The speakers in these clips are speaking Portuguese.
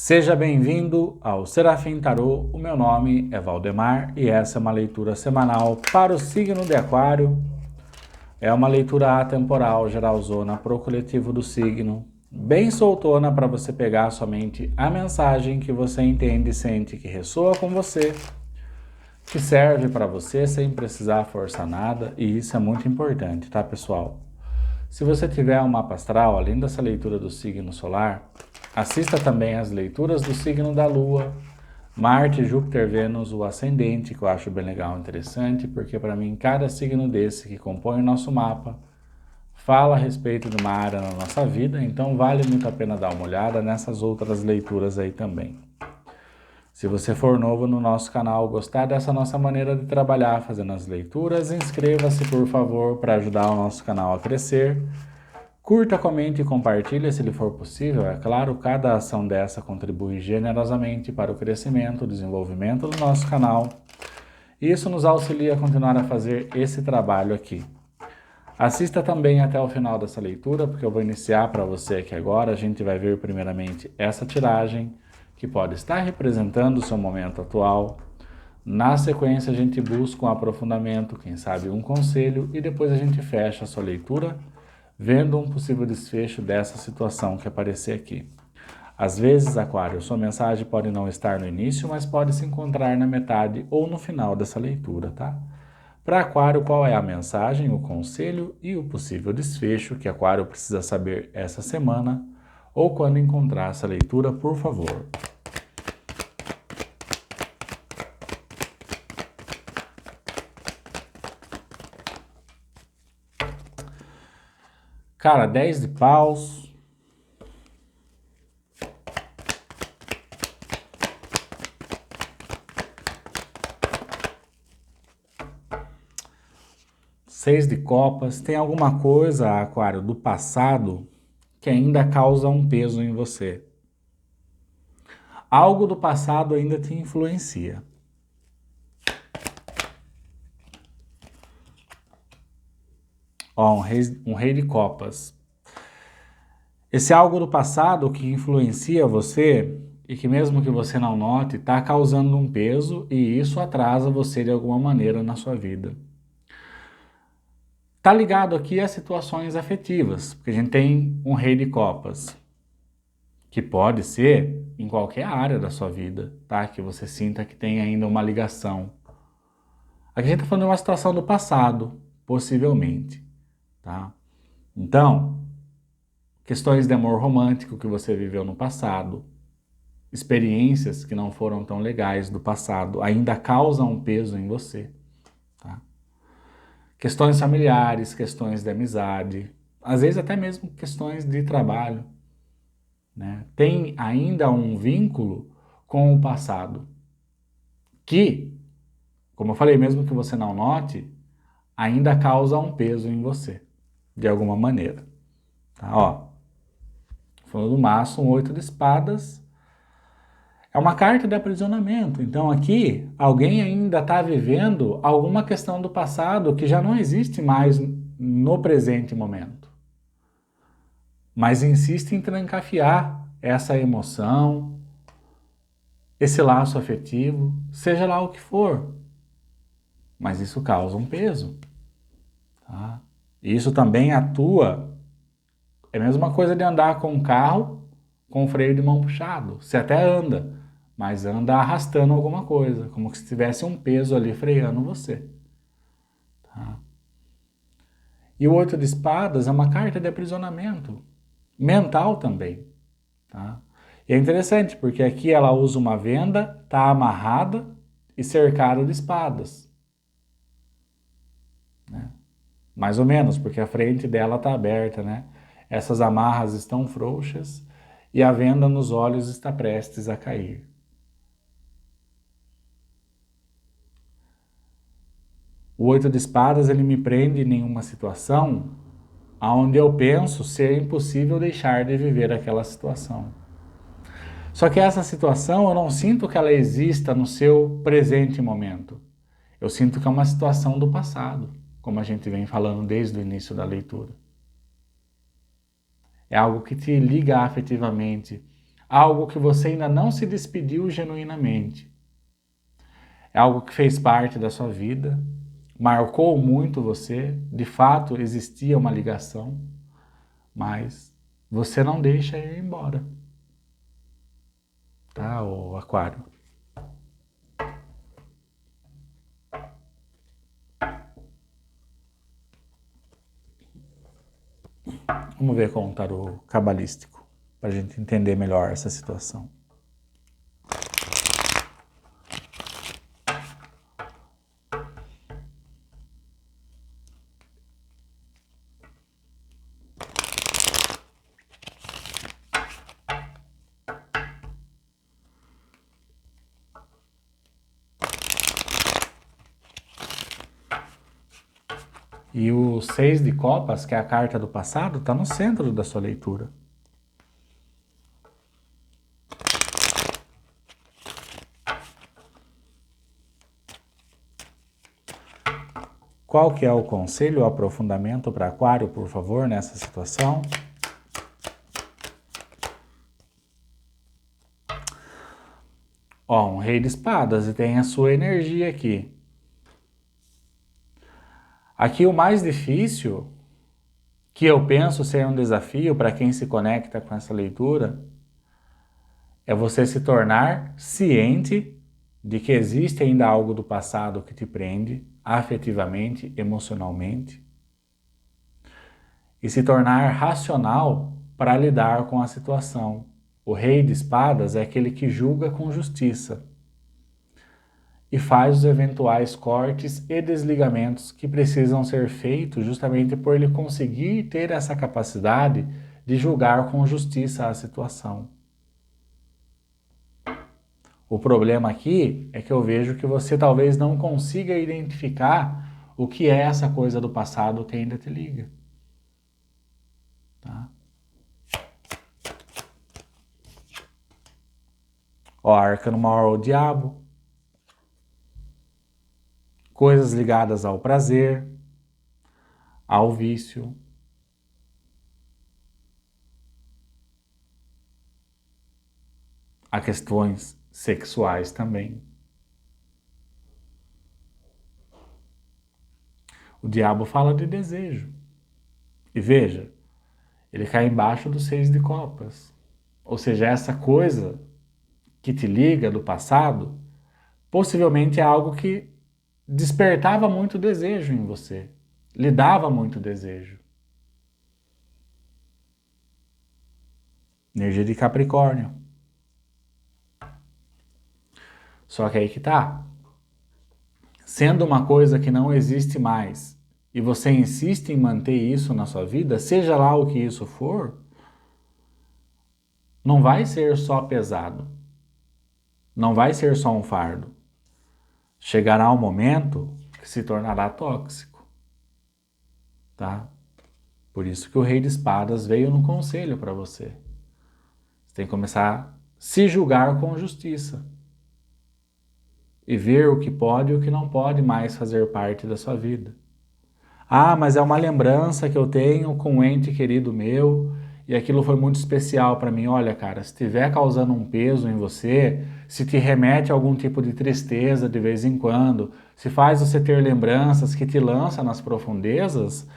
Seja bem-vindo ao Serafim Tarô. O meu nome é Valdemar e essa é uma leitura semanal para o signo de Aquário. É uma leitura atemporal, geralzona, pro coletivo do signo, bem soltona para você pegar somente a mensagem que você entende e sente que ressoa com você, que serve para você sem precisar forçar nada, e isso é muito importante, tá, pessoal? Se você tiver um mapa astral, além dessa leitura do signo solar, assista também às leituras do signo da Lua, Marte, Júpiter, Vênus, o ascendente, que eu acho bem legal e interessante, porque para mim cada signo desse que compõe o nosso mapa fala a respeito de uma área na nossa vida, então vale muito a pena dar uma olhada nessas outras leituras aí também. Se você for novo no nosso canal, gostar dessa nossa maneira de trabalhar fazendo as leituras, inscreva-se por favor para ajudar o nosso canal a crescer. Curta, comente e compartilhe se lhe for possível, é claro, cada ação dessa contribui generosamente para o crescimento e desenvolvimento do nosso canal. Isso nos auxilia a continuar a fazer esse trabalho aqui. Assista também até o final dessa leitura, porque eu vou iniciar para você aqui agora. A gente vai ver primeiramente essa tiragem, que pode estar representando o seu momento atual. Na sequência a gente busca um aprofundamento, quem sabe um conselho, e depois a gente fecha a sua leitura, vendo um possível desfecho dessa situação que aparecer aqui. Às vezes, Aquário, sua mensagem pode não estar no início, mas pode se encontrar na metade ou no final dessa leitura, tá? Para Aquário, qual é a mensagem, o conselho e o possível desfecho que Aquário precisa saber essa semana ou quando encontrar essa leitura, por favor. Cara, 10 de paus. Seis de copas. Tem alguma coisa, Aquário, do passado que ainda causa um peso em você. Algo do passado ainda te influencia. Ó, um rei de copas. Esse algo do passado que influencia você e que mesmo que você não note, está causando um peso e isso atrasa você de alguma maneira na sua vida. Está ligado aqui a situações afetivas, porque a gente tem um rei de copas, que pode ser em qualquer área da sua vida, tá? Que você sinta que tem ainda uma ligação. Aqui a gente está falando de uma situação do passado, possivelmente, tá? Então, questões de amor romântico que você viveu no passado, experiências que não foram tão legais do passado, ainda causam um peso em você, tá? Questões familiares, questões de amizade, às vezes até mesmo questões de trabalho, né? Tem ainda um vínculo com o passado, que, como eu falei, mesmo que você não note, ainda causa um peso em você, de alguma maneira. Tá? Ó, falando do maço, um 8 de espadas, é uma carta de aprisionamento. Então aqui, alguém ainda está vivendo alguma questão do passado que já não existe mais no presente momento. Mas insiste em trancafiar essa emoção, esse laço afetivo, seja lá o que for. Mas isso causa um peso. Tá? Isso também atua, é a mesma coisa de andar com um carro com o freio de mão puxado. Você até anda, mas anda arrastando alguma coisa, como se tivesse um peso ali freando você. Tá? E o 8 de espadas é uma carta de aprisionamento, mental também. Tá? E é interessante, porque aqui ela usa uma venda, está amarrada e cercada de espadas. Né? Mais ou menos, porque a frente dela está aberta, né? Essas amarras estão frouxas e a venda nos olhos está prestes a cair. O 8 de espadas, ele me prende em uma situação onde eu penso ser impossível deixar de viver aquela situação. Só que essa situação eu não sinto que ela exista no seu presente momento. Eu sinto que é uma situação do passado, como a gente vem falando desde o início da leitura. É algo que te liga afetivamente algo que você ainda não se despediu genuinamente. É algo que fez parte da sua vida, marcou muito você, de fato existia uma ligação, mas você não deixa ir embora, tá, o Aquário? Vamos ver com o tarô cabalístico, para a gente entender melhor essa situação. E o 6 de copas, que é a carta do passado, está no centro da sua leitura. Qual que é o conselho, o aprofundamento para Aquário, por favor, nessa situação? Ó, um rei de espadas e tem a sua energia aqui. Aqui o mais difícil, que eu penso ser um desafio para quem se conecta com essa leitura, é você se tornar ciente de que existe ainda algo do passado que te prende afetivamente, emocionalmente, e se tornar racional para lidar com a situação. O rei de espadas é aquele que julga com justiça e faz os eventuais cortes e desligamentos que precisam ser feitos justamente por ele conseguir ter essa capacidade de julgar com justiça a situação. O problema aqui é que eu vejo que você talvez não consiga identificar o que é essa coisa do passado que ainda te liga. Tá? Ó, arcano maior, o diabo. Coisas ligadas ao prazer, ao vício. A questões sexuais também. O diabo fala de desejo. E veja, ele cai embaixo do 6 de copas. Ou seja, essa coisa que te liga do passado, possivelmente é algo que despertava muito desejo em você, lhe dava muito desejo. Energia de Capricórnio. Só que aí que tá. Sendo uma coisa que não existe mais e você insiste em manter isso na sua vida, seja lá o que isso for, não vai ser só pesado. Não vai ser só um fardo. Chegará um momento que se tornará tóxico. Tá? Por isso que o Rei de Espadas veio no conselho para você. Você tem que começar a se julgar com justiça. E ver o que pode e o que não pode mais fazer parte da sua vida. Ah, mas é uma lembrança que eu tenho com um ente querido meu e aquilo foi muito especial para mim. Olha, cara, se estiver causando um peso em você, se te remete a algum tipo de tristeza de vez em quando, se faz você ter lembranças que te lança nas profundezas,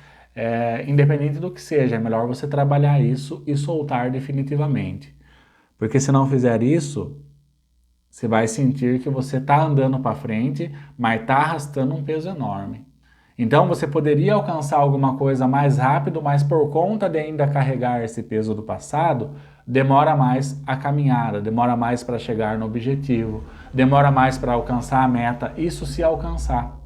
independente do que seja, é melhor você trabalhar isso e soltar definitivamente. Porque se não fizer isso, você vai sentir que você está andando para frente, mas está arrastando um peso enorme. Então você poderia alcançar alguma coisa mais rápido, mas por conta de ainda carregar esse peso do passado, demora mais a caminhada, demora mais para chegar no objetivo, demora mais para alcançar a meta, isso se alcançar.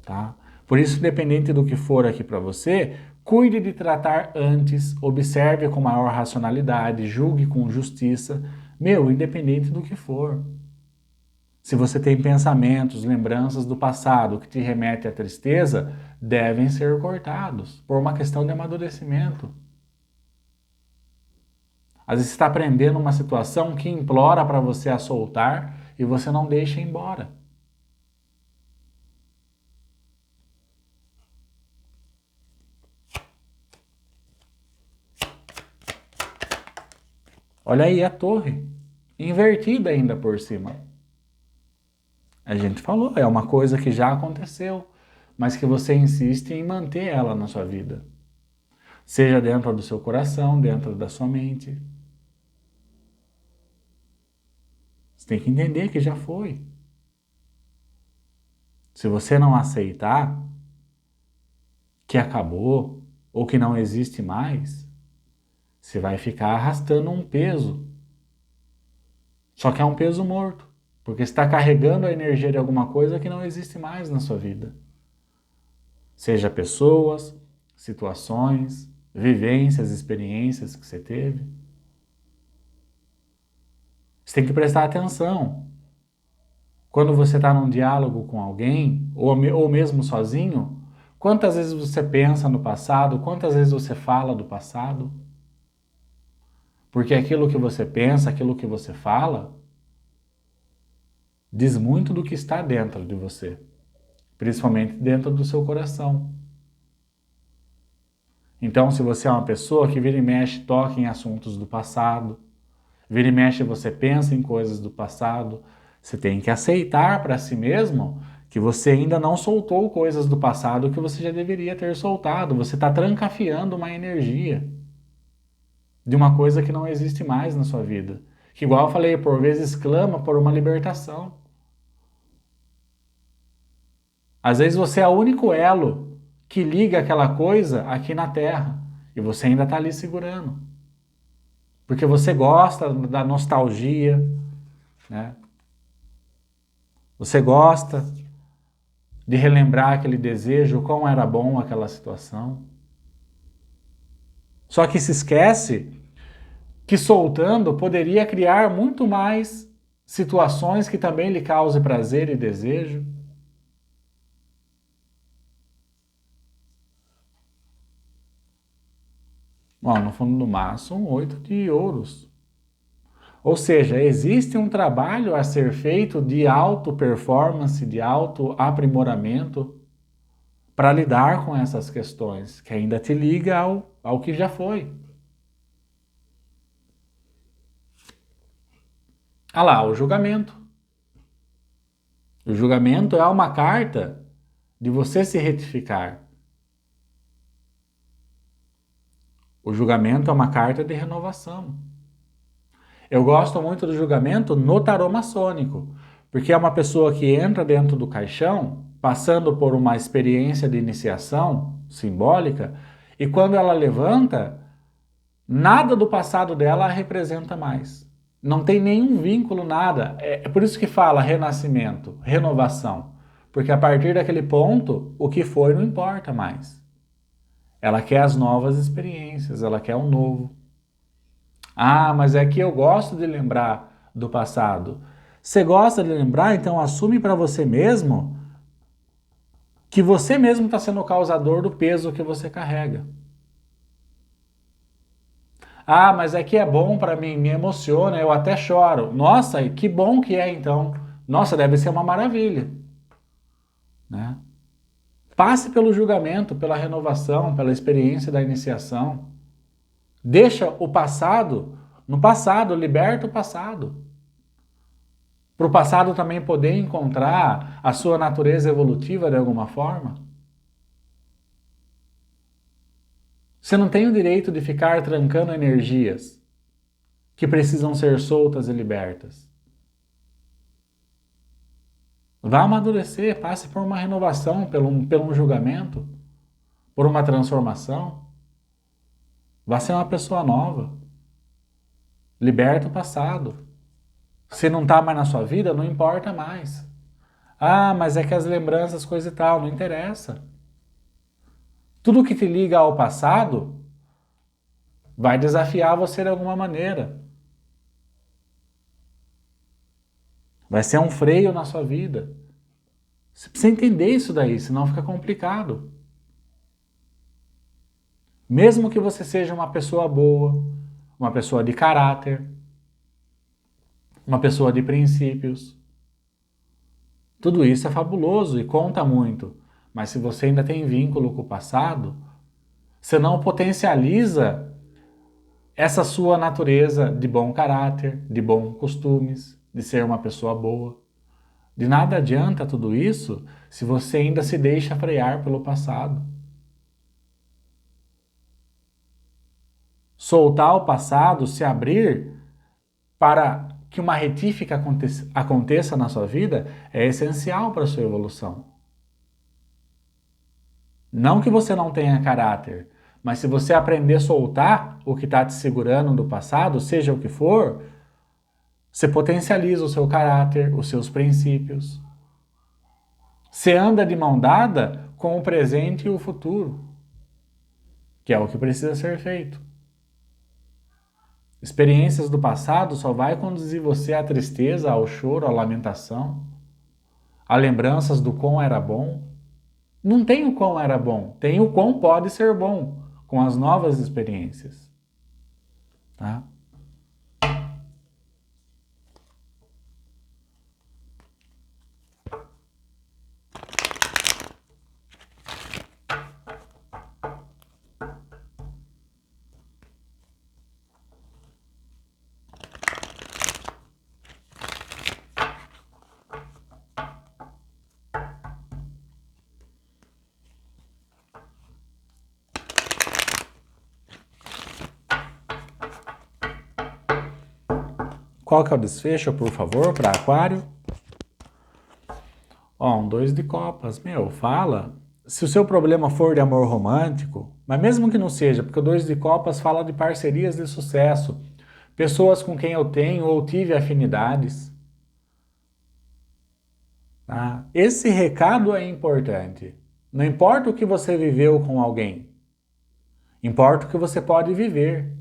Tá? Por isso, independente do que for aqui para você, cuide de tratar antes, observe com maior racionalidade, julgue com justiça, independente do que for. Se você tem pensamentos, lembranças do passado que te remetem à tristeza, devem ser cortados, por uma questão de amadurecimento. Às vezes você está aprendendo uma situação que implora para você a soltar e você não deixa ir embora. Olha aí a torre, invertida ainda por cima. A gente falou, é uma coisa que já aconteceu, mas que você insiste em manter ela na sua vida. Seja dentro do seu coração, dentro da sua mente. Você tem que entender que já foi. Se você não aceitar que acabou ou que não existe mais, você vai ficar arrastando um peso. Só que é um peso morto, porque você está carregando a energia de alguma coisa que não existe mais na sua vida. Seja pessoas, situações, vivências, experiências que você teve. Você tem que prestar atenção. Quando você está num diálogo com alguém, ou mesmo sozinho, quantas vezes você pensa no passado, quantas vezes você fala do passado? Porque aquilo que você pensa, aquilo que você fala, diz muito do que está dentro de você, principalmente dentro do seu coração. Então, se você é uma pessoa que vira e mexe, toca em assuntos do passado, vira e mexe, você pensa em coisas do passado, você tem que aceitar para si mesmo que você ainda não soltou coisas do passado que você já deveria ter soltado. Você está trancafiando uma energia de uma coisa que não existe mais na sua vida. Que, igual eu falei, por vezes clama por uma libertação. Às vezes você é o único elo que liga aquela coisa aqui na Terra e você ainda está ali segurando. Porque você gosta da nostalgia, né? Você gosta de relembrar aquele desejo, quão era bom aquela situação. Só que se esquece que soltando poderia criar muito mais situações que também lhe causem prazer e desejo. Ó, no fundo do maço, um 8 de ouros. Ou seja, existe um trabalho a ser feito de auto-performance, de auto-aprimoramento para lidar com essas questões, que ainda te liga ao que já foi. Ah lá, o julgamento. O julgamento é uma carta de você se retificar. O julgamento é uma carta de renovação. Eu gosto muito do julgamento no tarô maçônico, porque é uma pessoa que entra dentro do caixão, passando por uma experiência de iniciação simbólica, e quando ela levanta, nada do passado dela a representa mais. Não tem nenhum vínculo, nada. É por isso que fala renascimento, renovação. Porque a partir daquele ponto, o que foi não importa mais. Ela quer as novas experiências, ela quer o novo. Ah, mas é que eu gosto de lembrar do passado. Você gosta de lembrar, então assume para você mesmo que você mesmo está sendo o causador do peso que você carrega. Ah, mas é que é bom para mim, me emociona, eu até choro. Nossa, que bom que é então. Nossa, deve ser uma maravilha, né? Passe pelo julgamento, pela renovação, pela experiência da iniciação. Deixa o passado no passado, liberta o passado. Para o passado também poder encontrar a sua natureza evolutiva de alguma forma. Você não tem o direito de ficar trancando energias que precisam ser soltas e libertas. Vá amadurecer, passe por uma renovação, por um julgamento, por uma transformação. Vá ser uma pessoa nova. Liberta o passado. Se não está mais na sua vida, não importa mais. Ah, mas é que as lembranças, coisa e tal, não interessa. Tudo que te liga ao passado vai desafiar você de alguma maneira. Vai ser um freio na sua vida. Você precisa entender isso daí, senão fica complicado. Mesmo que você seja uma pessoa boa, uma pessoa de caráter, uma pessoa de princípios, tudo isso é fabuloso e conta muito. Mas se você ainda tem vínculo com o passado, você não potencializa essa sua natureza de bom caráter, de bons costumes, de ser uma pessoa boa. De nada adianta tudo isso se você ainda se deixa frear pelo passado. Soltar o passado, se abrir para que uma retífica aconteça na sua vida é essencial para a sua evolução. Não que você não tenha caráter, mas se você aprender a soltar o que está te segurando do passado, seja o que for, você potencializa o seu caráter, os seus princípios. Você anda de mão dada com o presente e o futuro, que é o que precisa ser feito. Experiências do passado só vai conduzir você à tristeza, ao choro, à lamentação, a lembranças do quão era bom. Não tem o quão era bom, tem o quão pode ser bom com as novas experiências. Tá? Qual que é o desfecho, por favor, para Aquário? Ó, um 2 de copas. Meu, fala. Se o seu problema for de amor romântico, mas mesmo que não seja, porque o 2 de copas fala de parcerias de sucesso, pessoas com quem eu tenho ou tive afinidades. Tá? Esse recado é importante. Não importa o que você viveu com alguém, importa o que você pode viver.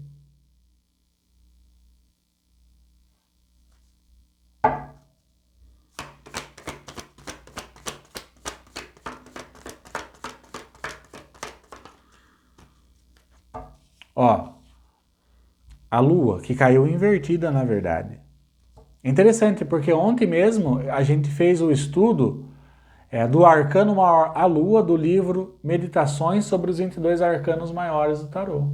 Ó, a lua que caiu invertida, na verdade. Interessante, porque ontem mesmo a gente fez o estudo do Arcano Maior, a Lua, do livro Meditações sobre os 22 Arcanos Maiores do Tarô.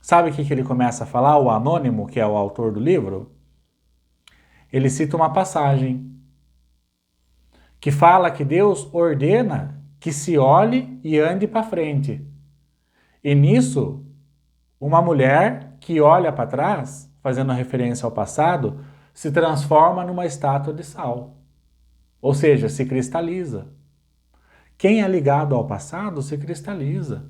Sabe o que ele começa a falar, o Anônimo, que é o autor do livro? Ele cita uma passagem que fala que Deus ordena que se olhe e ande para frente. E nisso, uma mulher que olha para trás, fazendo referência ao passado, se transforma numa estátua de sal. Ou seja, se cristaliza. Quem é ligado ao passado se cristaliza.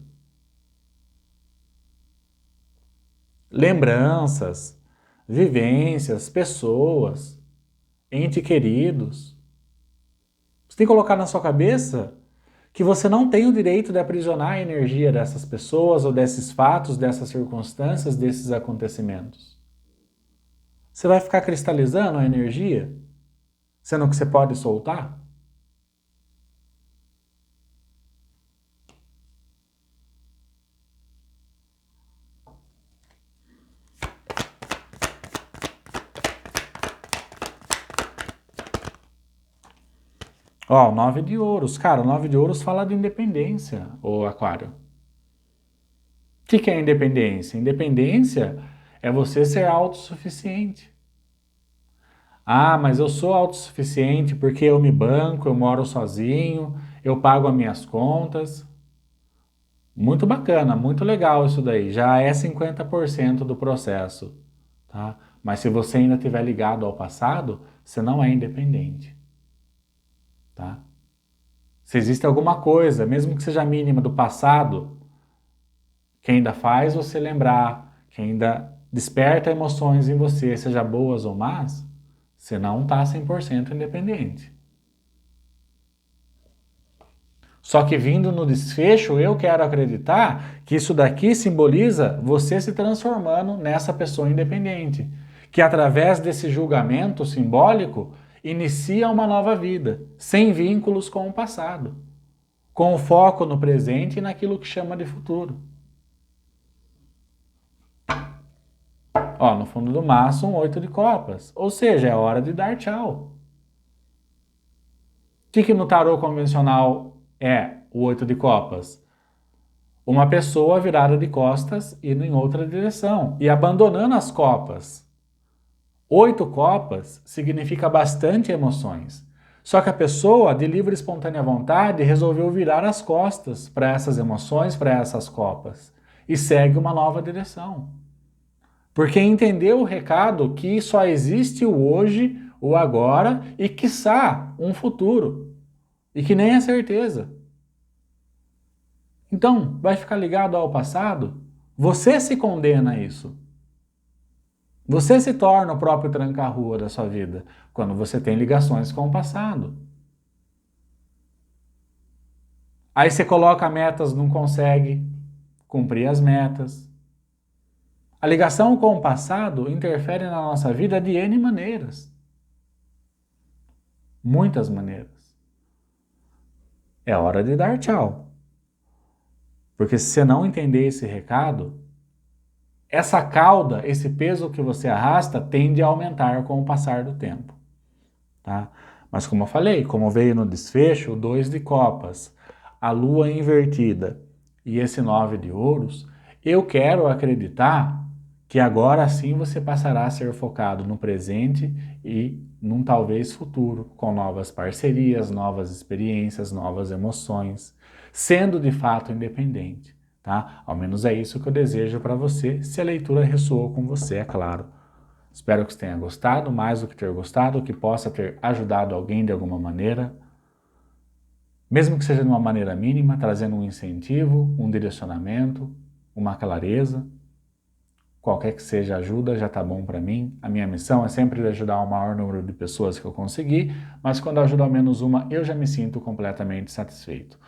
Lembranças, vivências, pessoas, entes queridos. Você tem que colocar na sua cabeça que você não tem o direito de aprisionar a energia dessas pessoas ou desses fatos, dessas circunstâncias, desses acontecimentos. Você vai ficar cristalizando a energia, sendo que você pode soltar? Ó, o 9 de ouros. Cara, o 9 de ouros fala de independência, ô Aquário. O que é independência? Independência é você ser autossuficiente. Ah, mas eu sou autossuficiente porque eu me banco, eu moro sozinho, eu pago as minhas contas. Muito bacana, muito legal isso daí. Já é 50% do processo, tá? Mas se você ainda estiver ligado ao passado, você não é independente, tá? Se existe alguma coisa, mesmo que seja mínima do passado, que ainda faz você lembrar, que ainda desperta emoções em você, seja boas ou más, você não está 100% independente. Só que vindo no desfecho, eu quero acreditar que isso daqui simboliza você se transformando nessa pessoa independente, que através desse julgamento simbólico inicia uma nova vida, sem vínculos com o passado, com o foco no presente e naquilo que chama de futuro. Ó, no fundo do maço, um 8 de copas. Ou seja, é hora de dar tchau. O que no tarô convencional é o 8 de copas? uma pessoa virada de costas indo em outra direção e abandonando as copas. 8 copas significa bastante emoções. Só que a pessoa, de livre e espontânea vontade, resolveu virar as costas para essas emoções, para essas copas, e segue uma nova direção. Porque entendeu o recado que só existe o hoje, o agora e, quiçá, um futuro. E que nem é certeza. Então, vai ficar ligado ao passado? Você se condena a isso. Você se torna o próprio tranca-rua da sua vida quando você tem ligações com o passado. Aí você coloca metas, não consegue cumprir as metas. A ligação com o passado interfere na nossa vida de N maneiras. Muitas maneiras. É hora de dar tchau. Porque se você não entender esse recado, essa cauda, esse peso que você arrasta, tende a aumentar com o passar do tempo. Tá? Mas como eu falei, como veio no desfecho, o 2 de copas, a lua invertida e esse 9 de ouros, eu quero acreditar que agora sim você passará a ser focado no presente e num talvez futuro, com novas parcerias, novas experiências, novas emoções, sendo de fato independente, tá? Ao menos é isso que eu desejo para você, se a leitura ressoou com você, é claro. Espero que você tenha gostado, mais do que ter gostado, que possa ter ajudado alguém de alguma maneira, mesmo que seja de uma maneira mínima, trazendo um incentivo, um direcionamento, uma clareza. Qualquer que seja a ajuda já está bom para mim. A minha missão é sempre ajudar o maior número de pessoas que eu conseguir, mas quando eu ajudo ao menos uma, eu já me sinto completamente satisfeito.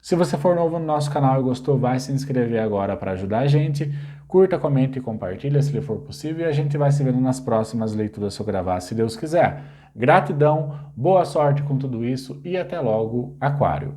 Se você for novo no nosso canal e gostou, vai se inscrever agora para ajudar a gente. Curta, comente e compartilha se lhe for possível e a gente vai se vendo nas próximas leituras se eu gravar, se Deus quiser. Gratidão, boa sorte com tudo isso e até logo, Aquário.